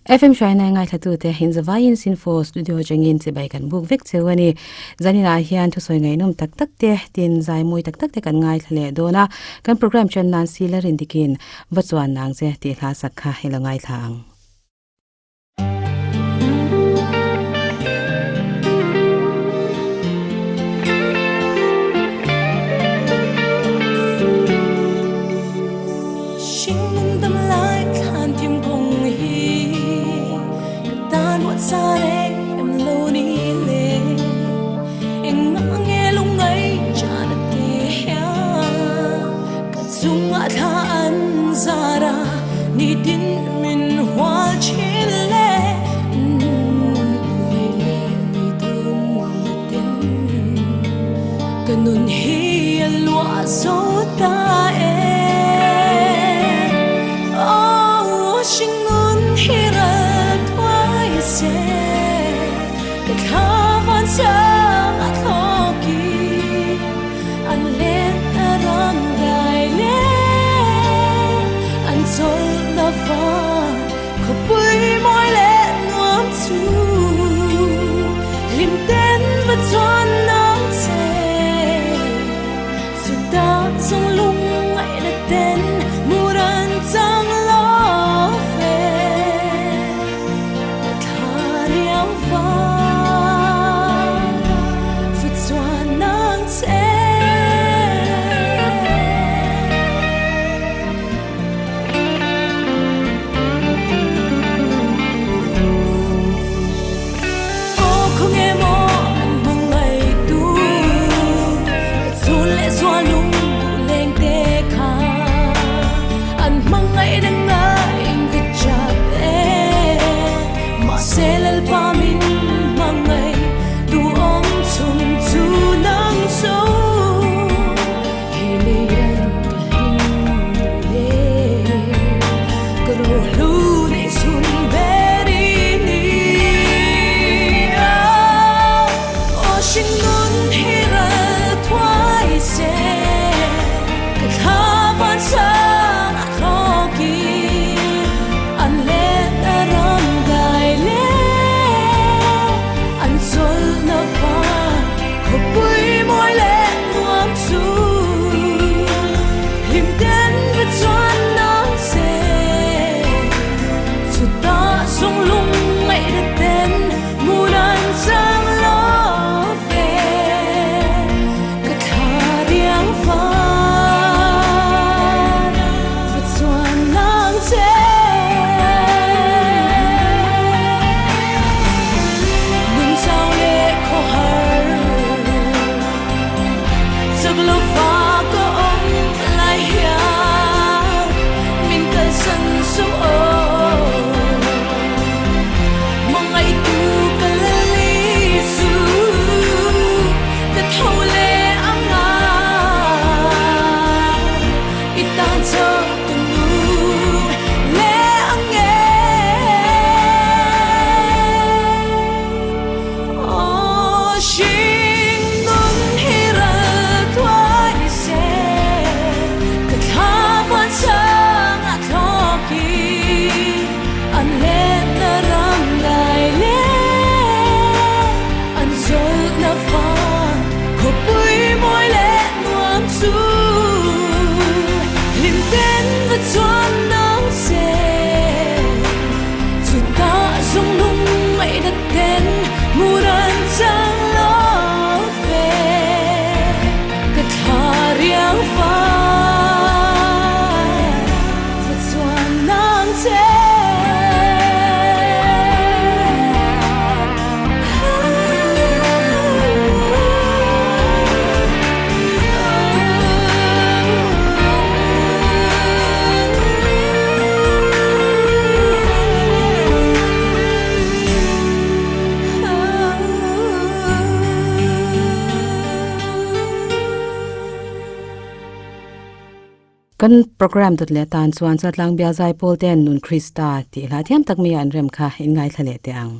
FM China ngai thatu te hin zawain sinfo studio jangin che bai kan buk vek chewani zanina hian thu soi ngai nom tak tak te tin zai moi tak tak te kan ngai thle dona kan program chan nan sila rindikin wachwan nang che ti hla sakha helangai thang Sare em lo ni le em nghe lúc ấy cha đã kể cả chung tha an zara ni tin min hoa trên lệ ngày lệ ngày tuôn tin cần nun hi lúa dấu ta xin nun hi ra se ke khavan sang athoki an len aram dai le an sol na va khopui moi le nuam chu lim ten va chon nam se su ta song lung ai na ten muran chang lo kan program dot le tan chuan chatlang bia zai pol ten nun krista ti la thiam tak mi an rem kha in ngai thale te ang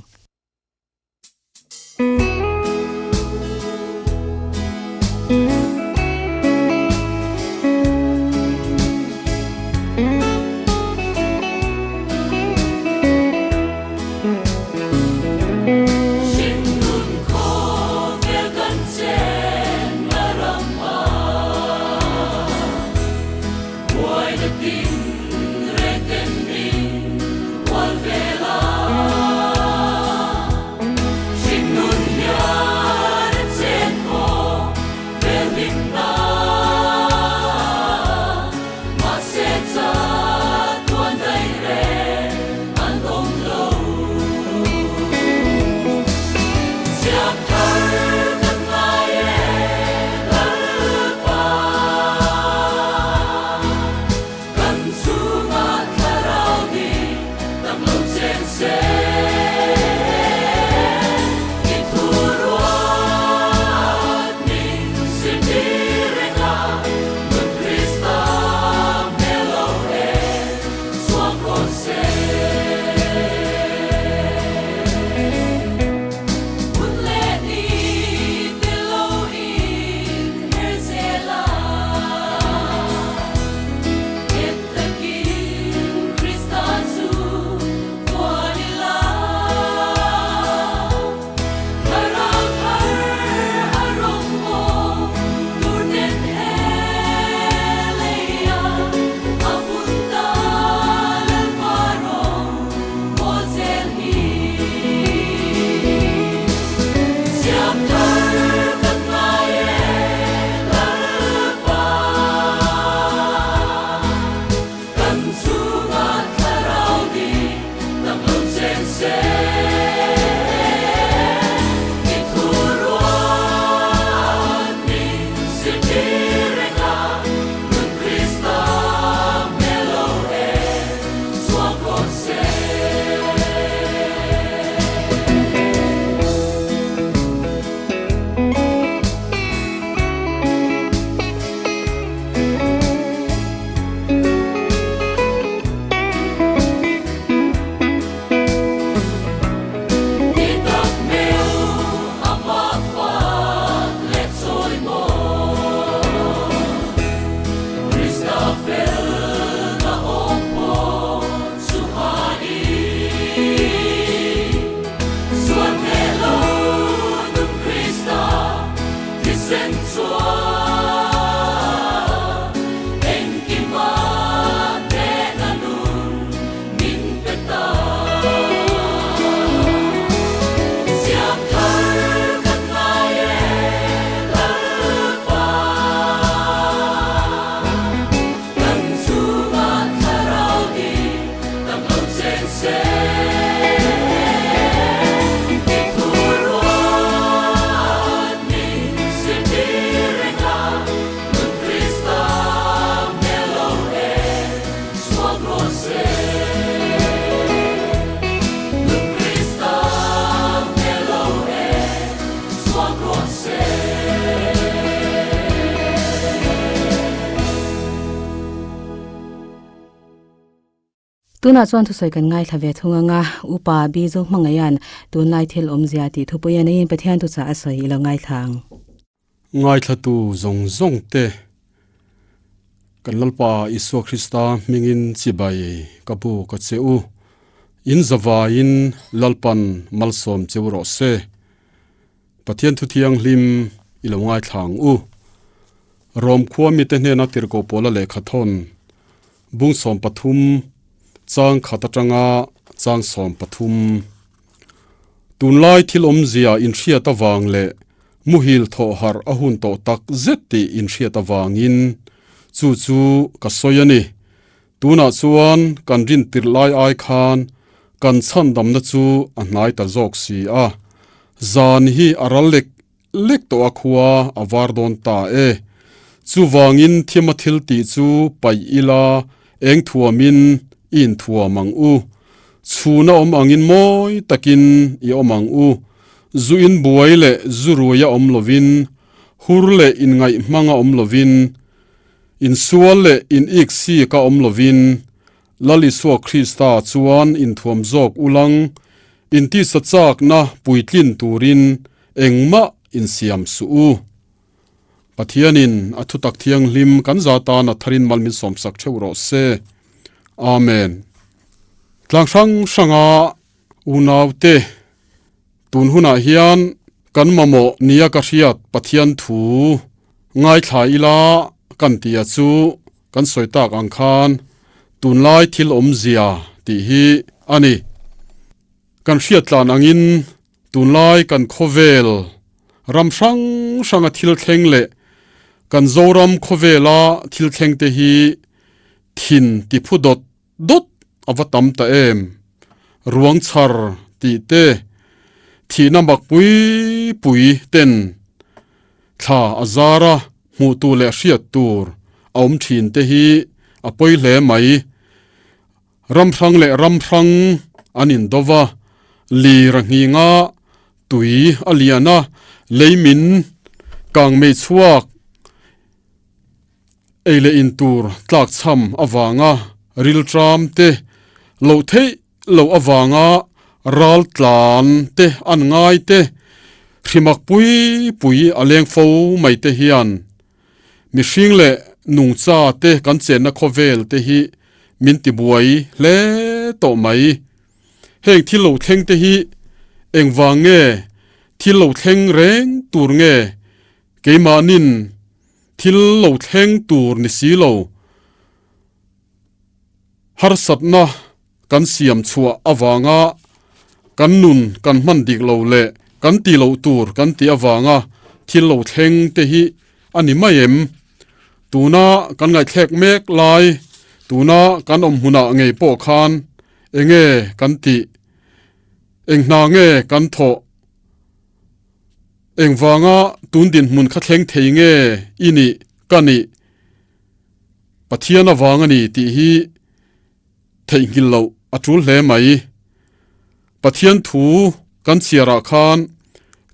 tuna chuan thu soi kan ngai thave thunga nga upa bi zo mangayan tun lai thil omzia ti thu puya nei pathian tu cha asoi ilo ngai thang ngai thatu zong zong te kan lalpa isu Krista mingin chibai kapu ka cheu in zawa in lalpan malsom chewro se pathian thu thiang hlim ilo ngai thang u rom khuwa mi te hne na tir ko pola le khathon bung som pathum chang khatatanga chang som pathum tunlai thil omzia in thria ta wang le muhil tho har ahun to tak zeti in thria ta wangin chu chu ka soyani tuna chuan kan rin tirlai ai khan kan chan damna chu a hnai ta jok si a zan hi aralek lek to akhua awardon ta e chu wangin thiamathil ti chu pai ila eng thuamin in thua mang u chuna om angin moi takin i omang u zu in buaile zuruya om lovin hurle in ngai manga om lovin in suale in iksi ka om lovin lali so Krista chuan in thuam jok ulang in ti sachak na puitlin turin engma in siam su u pathianin athutak thiang hlim kan zata na tharin malmin somsak theuro se amen tlang sanga unaute tun huna hian kan mamo nia ka hriat pathian thu ngai thaila kan tia chu kan soitak angkhan tunlai thil omzia ti hi ani kan hriat tlan angin tunlai kan khovel ram sanga thil thleng le kan zoram khovela thil thleng te hi thin ti phudot dot avatam ta em ruang char ti te thi namak pui ten tha azara mu tu le hriat tur aum thin te hi apoi hle mai ram thrang anin dova li rangi nga tui aliana leimin kang me chuak eile in tur tlak cham awanga ril tram te lo thei lo awanga ral tlan te an ngai te rimak pui aleng fo mai te hian mi hring le nung cha te kan chen na khovel te hi min ti buai hle to mai heng thil lo thleng te hi engwang nge thil lo thleng reng tur nge keimanin thil lo thleng tur ni si lo har satna kan siam chua awanga kan nun kan man dik lo le kan ti lo tur kan ti awanga thil lo thleng te hi ani mayem tuna kan ngai thlek mek lai tuna kan huna ngei po khan enge kan ti engna nge kan tho engwanga tundin mun kha thleng thei nge ini kani pathian awanga ni ti hi theingil lo atul hle mai pathian thu kan chiara khan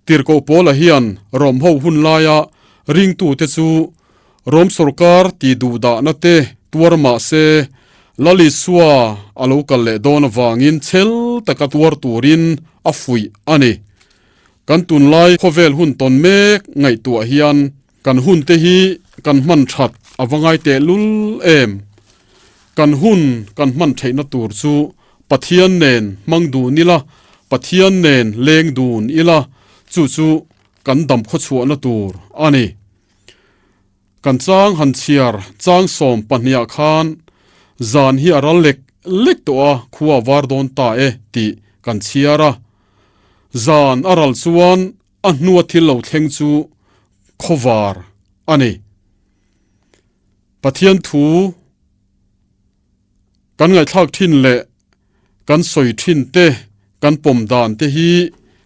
tirko pola hian rom ho hun laya ring tu te chu rom sarkar ti du da na te tuarma se lali suwa alokal le don wangin chel taka tuar turin afui ani kan tun lai khovel hun ton mek ngai tu hian kan hun te hi kan man that awangai te lul em kan hun kan man theina tur chu pathian nen mangdu nila pathian nen leng dun ila chu kan dam kho chu na tur ani kan chang han chiar chang som pahnia khan zan hi aral lek to a khuwa war don ta e ti kan chiara zan aral chuan a hnuwa thil lo thleng chu khowar ani pathian thu kan ngai thak thin le kan soi thin te kan pom dan te hi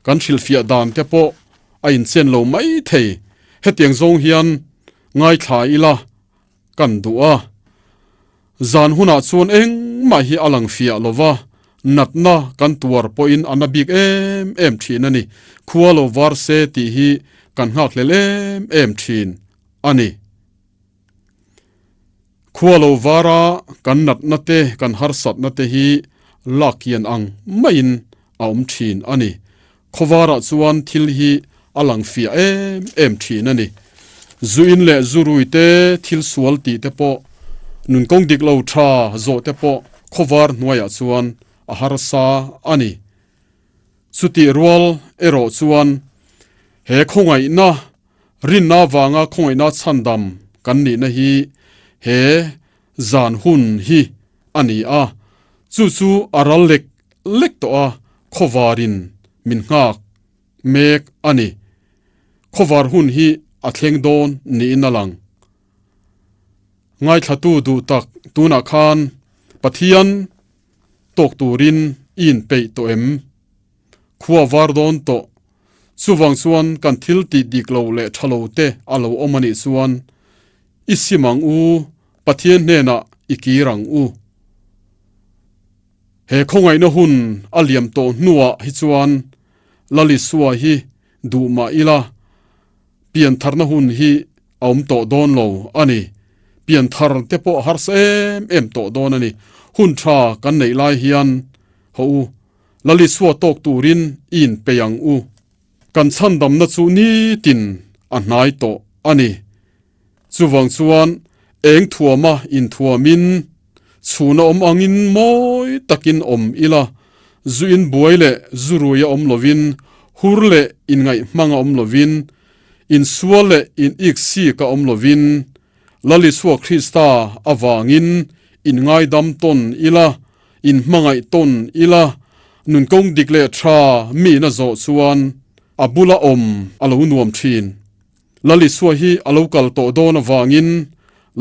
kan thil fia dan te po a in chen lo mai thei hetiang zong hian ngai thla ila kan du'a zan huna chuan eng ma hi alang fia lova natna kan tuar po in anabik em thin ani khualo war se ti hi kan hak lelem em thin ani khualo wara kan natna te kan harsat na te hi lakian ang main aum thin ani khowara chuan thil hi alang fia em thin ani zuin le zurui te thil sual ti te po nun kong dik lo tha zo te po khowar nuaya chuan a harsa ani suti rual ero chuan he khongai na rin na wanga khongai na chandam kan ni na hi he zan hun hi ani a chu aral lek to a khowarin min ngak mek ani khowar hun hi a thleng don ni inalang ngai thatu du tak tuna khan pathian tok turin in pe to em khuwa war don to chuwang chuan kan thil ti diklo le thalo te alo omani chuan isimang u pathian hena ikirang u he khongai na hun aliam to nuwa hi chuan lali suwa hi du ma ila pian tharna hun hi aum to don lo ani pian thar te po har em to don ani hun tha kan nei lai hian ho lali suwa tok turin in peyang u kan chandam na chu ni tin a hnai to ani chuwang chuan eng thuama in thuamin chuna angin moi takin ila zuin buaile zuruya lovin hurle in ngai manga lovin in suale in iksi ka lovin lali suwa Krista awangin in ngai dam ton ila in mangai ton ila nun kong dikle tha mi na zo chuan abula alo nuam thin lali suwa hi alokal to don awangin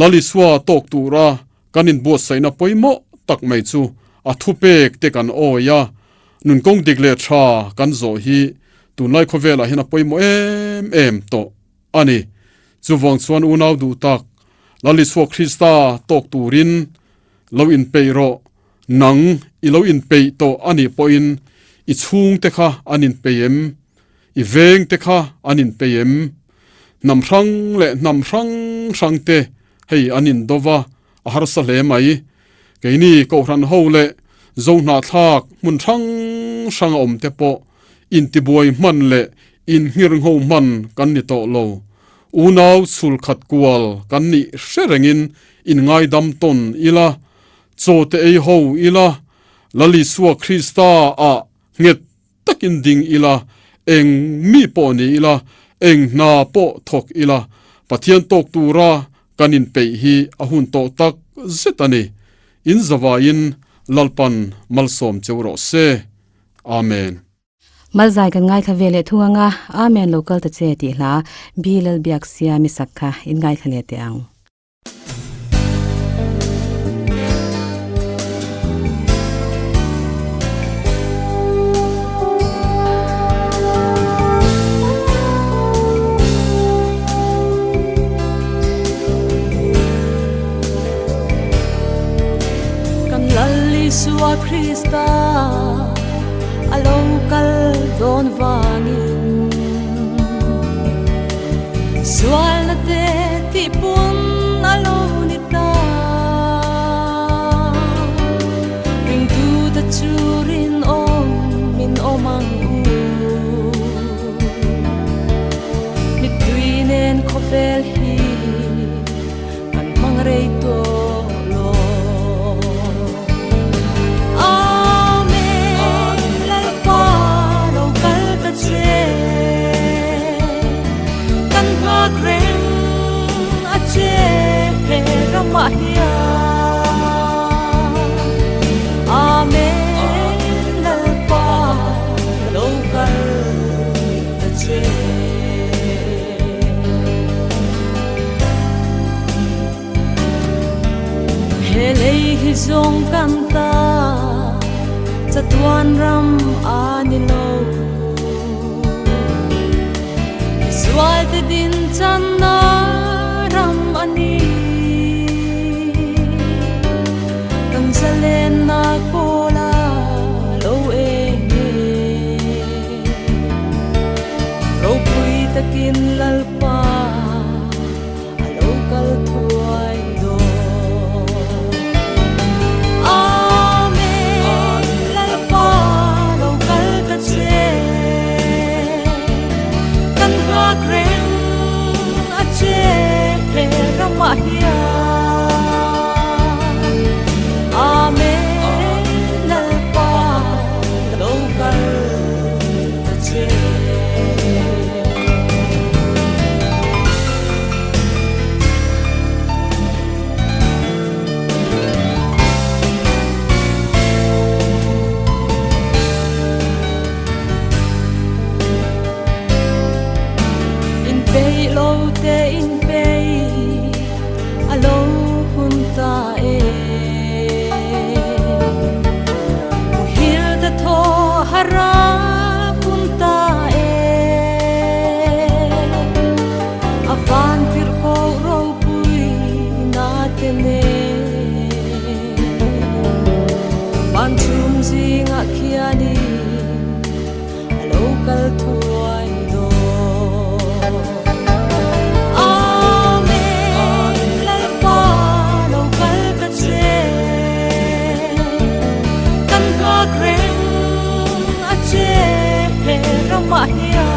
lali suwa tok tura kanin bo saina poimo tak mai chu a thupek te kan oya nun kong dikle tha kan zo hi tunai khovela hina poimo em to ani chuwang chuan unaw du tak lali suwa Krista tok turin lo in peiro nang ilo in pei to ani po in I chung te kha anin pem I veng te kha anin pem nam rang te hei anin dova a har sa hle mai keini ko ran ho le zo na thak mun rang om te po in ti boy man le in hirng ho man kan ni to lo unaw sul khat kwal kan ni serengin in ngai dam ton ila cho te ei ho ila lali suwa Krista a nget takin ding ila eng mi po ni ila eng na po thok ila pathian tok tura kanin pe hi ahun to tak zetani in zawain lalpan malsom chewro se amen malzai kan ngai thavele thuanga amen local ta che ti hla bilal biak sia mi sakha in ngai thale te ang Suwa Krista alokal don vangin sual na te tipun alonita ring tu ta churin om min omang u mit tuinen khofel hi kan mangrei to Mahia Amen lalpa local tache Helei hizong kanta Chatuan ram anilo Iswal te din channa ram ani Salen na kola lo ro pui takin lalpa alokal thuai do amen lalpa lokal ka che kan ga kren a che ramahia Amen lalpa local tache In pei lo te in pei alo hunta harap punta avantir ko ro pui natene panchum zinga khiani local thuai do amen lalpa local ka che kan ga kren Ramahia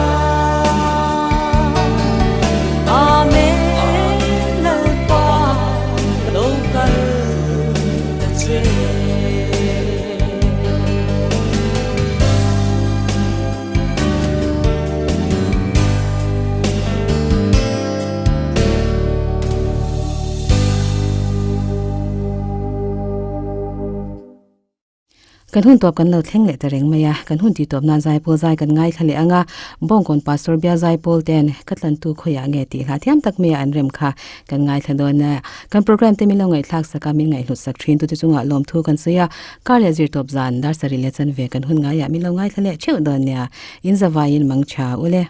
Amen lalpa local tache kan hun top kan lo thleng le ta reng maya kan hun ti top na zai pol zai kan ngai thale anga bong kon pastor bia zai pol ten katlan tu khoya nge ti la thiam tak me an rem kha kan ngai thadon na kan program te mi lo ngai thak saka mi ngai hlut sak thin tu ti chunga lom thu kan seya kar le zir top zan dar sari le chan ve kan hun nga ya mi lo ngai thale cheu don nya in zawain mangcha ule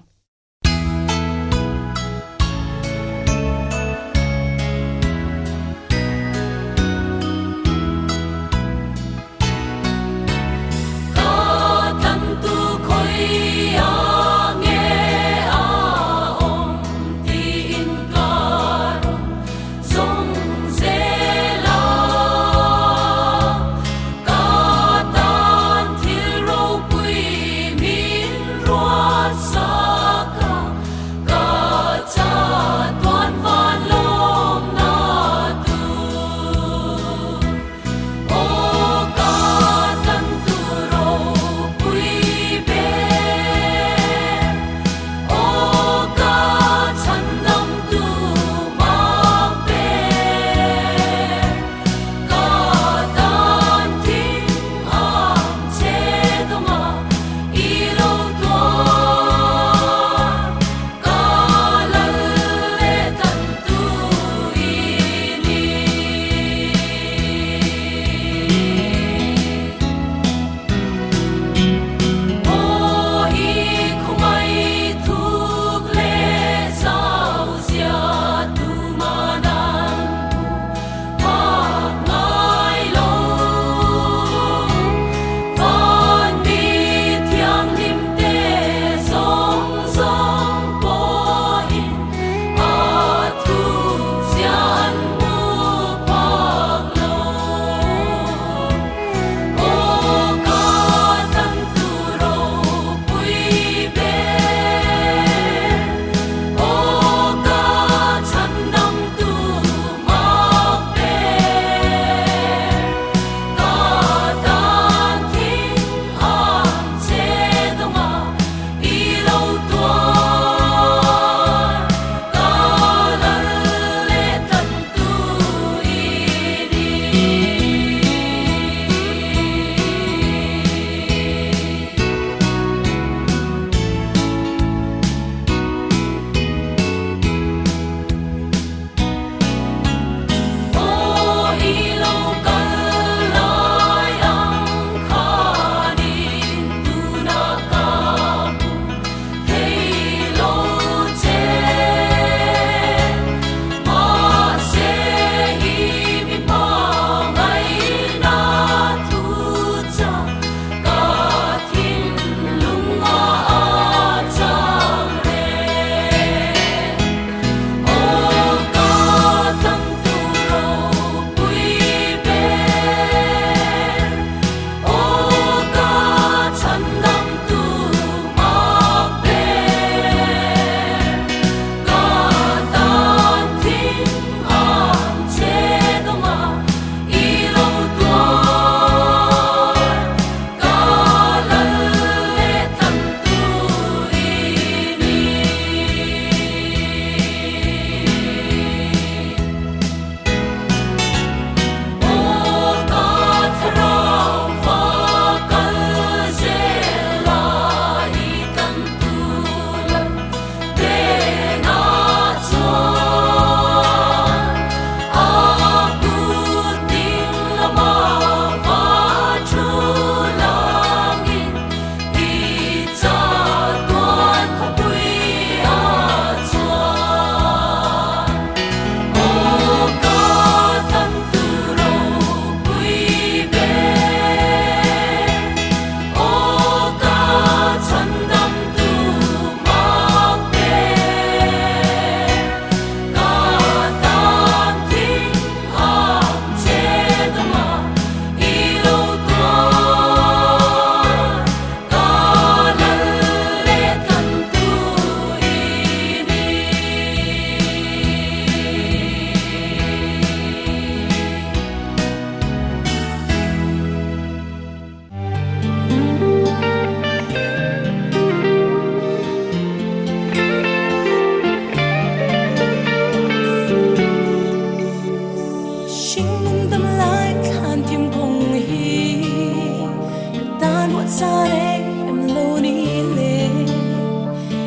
ta đấy em lâu đi lệ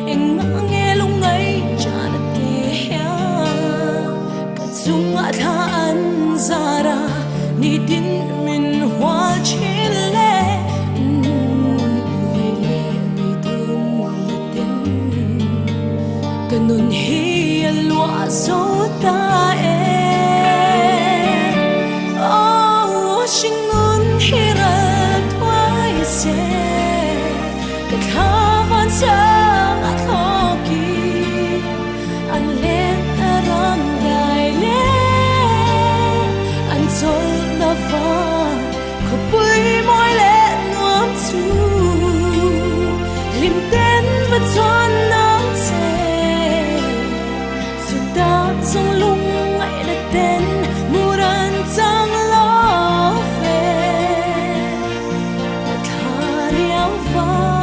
em ngỡ nghe lúc ấy cha đã kể cả dung ngã tha ăn ra ra ni tin mình hoa trên lệ kanun hi alwa zo ta oh shingun hira twai se ka khavan sang athoki an let aram dai le an sol na va ko pui moi le nuam chu lim ten va chon nang se song lung ngay đã tên muran chẳng lo về thà đeo vai